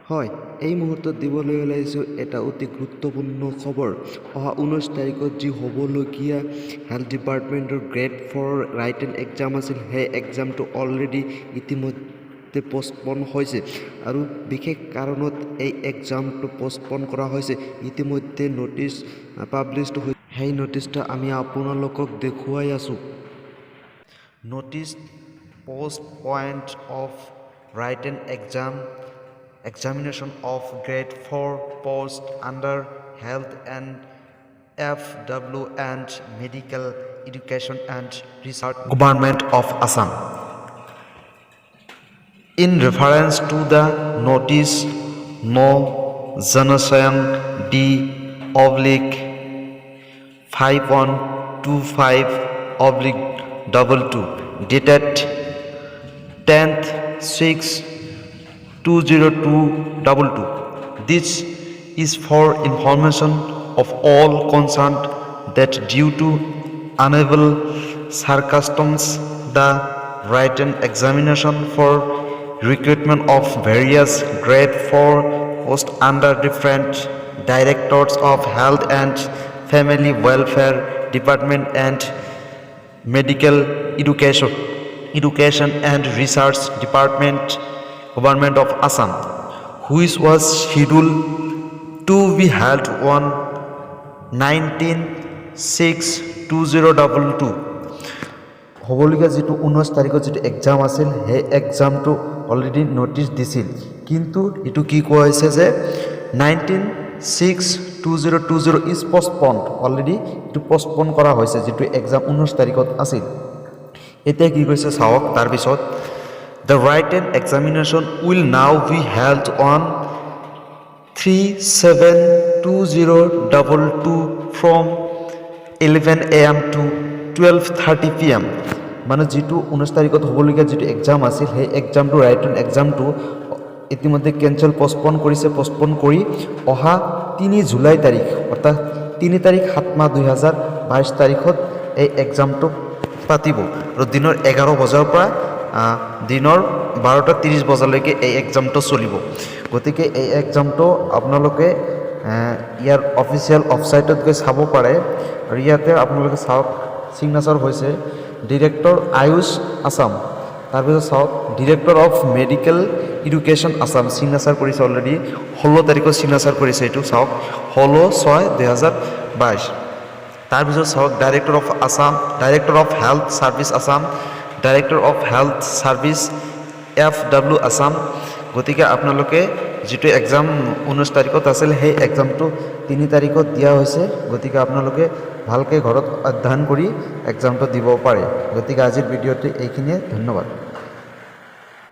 হয়, এই মুহূৰ্তত দিবলৈ ওলাইছোঁ এটা অতি গুৰুত্বপূৰ্ণ খবৰ। অহা 19 তাৰিখত যি হ'বলগীয়া হেল্থ ডিপাৰ্টমেণ্টৰ গ্ৰেড 4 ৰাইটেন এক্সাম আছিল, সেই এক্সামটো অলৰেডি ইতিমধ্যে পষ্টপন হৈছে আৰু বিশেষ কাৰণত এই এক্সামটো পষ্টপন কৰা হৈছে। ইতিমধ্যে নটিচ পাব্লিছড হৈছে, সেই নটিচটো আমি আপোনালোকক দেখুৱাই আছোঁ। Notice postponed of written examination of grade 4 post under health and FW and medical education and research government of Assam. In reference to the notice no Janashayan D/5125/22 dated 10/6/2022. This is for information of all concerned that due to unable circumstances, the written examination for recruitment of various grade 4 posts under different directors of health and family welfare department and medical education and research department government of Assam, which was scheduled to be held on 19/6/2022 হ'বলগীয়া যিটো 19 তাৰিখত যিটো exam আছিল, সেই এক্সামটো already notice দিছিল, কিন্তু এইটো কি কোৱা হৈছে যে 19/6/2020 ইজ পষ্টপন। অলৰেডি এইটো পষ্টপন কৰা হৈছে, যিটো এক্সাম 19 তাৰিখত আছিল। এতিয়া কি কৈছে চাওক, তাৰপিছত the written examination will now be held on 3/7/2022 from 11 AM to 12:30 PM। মানে যিটো 19 তাৰিখত হ'বলগীয়া যিটো এক্সাম আছিল, সেই এক্সামটো ৰাইটেন এক্সামটো ইতিমধ্যে কেঞ্চেল পষ্টপন পষ্টপন কৰি অহা 3 জুলাই তাৰিখ, অৰ্থাৎ 3 তাৰিখ 7 মাহ 2022 তাৰিখত এই এক্সামটো পাতিব আৰু দিনৰ 11 বজাৰ পৰা দিনৰ 12:30 বজালৈকে এই এক্সামটো চলিব। গতিকে এই এক্সামটো আপোনালোকে ইয়াৰ অফিচিয়েল ৱেবছাইটত গৈ চাব পাৰে আৰু ইয়াতে আপোনালোকে চাওক, ছিগনেচাৰ হৈছে ডিৰেক্টৰ আয়ুষ আছাম, তাৰপিছত চাওক director of medical education Assam, signature কৰিছে অলৰেডি 16 তাৰিখত ছিগনেচাৰ কৰিছে। এইটো চাওক 16/6/2022। তাৰপিছত চাওক director of Assam, director of health service Assam, director of health service FW Assam. গতিকে আপোনালোকে যিটো এক্সাম 19 তাৰিখত আছিল, সেই এক্সামটো 3 তাৰিখত দিয়া হৈছে। গতিকে আপোনালোকে ভালকৈ ঘৰত অধ্যয়ন কৰি এক্সামটো দিব পাৰে। গতিকে আজিৰ ভিডিঅ'টো এইখিনিয়ে, ধন্যবাদ।